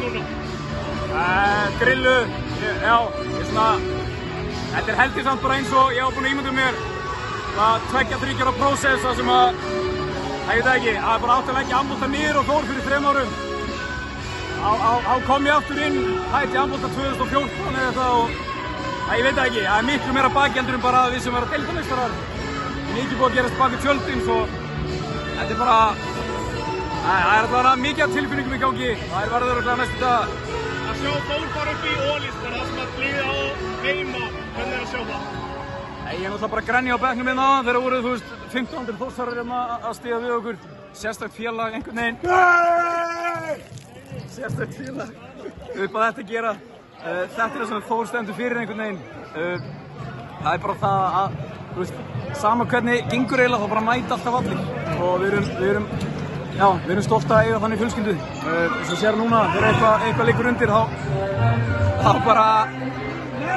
núna? Grillu, já, ég svona, þetta held ég samt bara eins og ég hef búin að ímynda mér að 2-3 ára prósess sem að, ég veit ekki, að bara átti að leggja handbolta niður og fór fyrir 3 árum. Þá kom ég aftur inn, hætti handbolta 2014 eða eitthvað og ég veit ekki, það miklu meira bakgjaldur en bara við sem vera deildarmeistarar. Mikið búið að gerast bak við tjöldin, svo þetta bara, það alltaf mikið af tilfinningum í gangi. Það verður örugglega næstu dag. Að sjá Þór fara upp í Ólís, bara það sem að liða á heima, hvernig að sjá það? Ég náttúrulega bara grenja á bekknum hérna þegar voru, 1500 Þórsarar hérna að stíga við okkur. Sérstakt félag einhvern veginn. Sérstakt félag. Upp að þetta gera. Þetta það sem Þór stendur fyrir einhvern veginn. Það bara það að, sama hvernig gengur eiginlega þá bara mæta alltaf allir. Og við erum stolt að eiga þannig fjölskyldu. Svo sér núna, þegar eitthvað liggur undir þá bara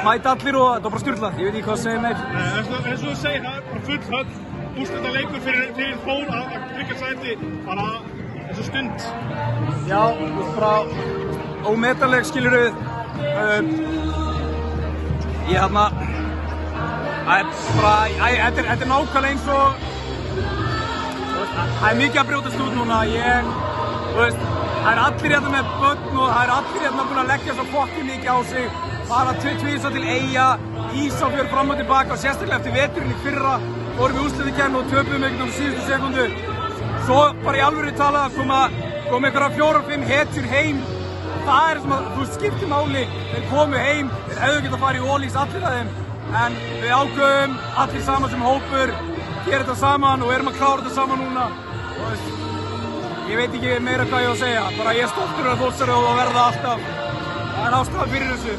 mæta allir og þetta var bara styrla. Ég veit ekki hvað að segja meir. Eins og þú segir, það er bara full höll, úrslitaleikur fyrir Þór að tryggja sæti, bara eins og stund. Já, bara ómetanleg skilurðu. Þetta er nákvæmlega eins og það er mikið að brjótast út núna. Það er allir hérna með börn og það er allir hérna búin að leggja svo fokkið mikið á sig. Fara tvísa til Eyja, Ísafjörð fram og tilbaka og sérstaklega eftir veturinn í fyrra vorum við úrslitakeppni og töpuðum einhvern síðustu sekundu. Svo bara í alvöru talað að koma einhverja 4-5 hetjur heim. Það er sem að skiptir máli. Þeir komu heim, þeir hefðu getað að fara í Ólís allir af þeim. En við ákveðum allir saman sem hópur, gera þetta saman og erum að klára þetta saman núna. Ég veit ekki meira hvað ég á að segja. Bara ég er stoltur af Þórsari og að verða alltaf. Það er ástæða fyrir þessu.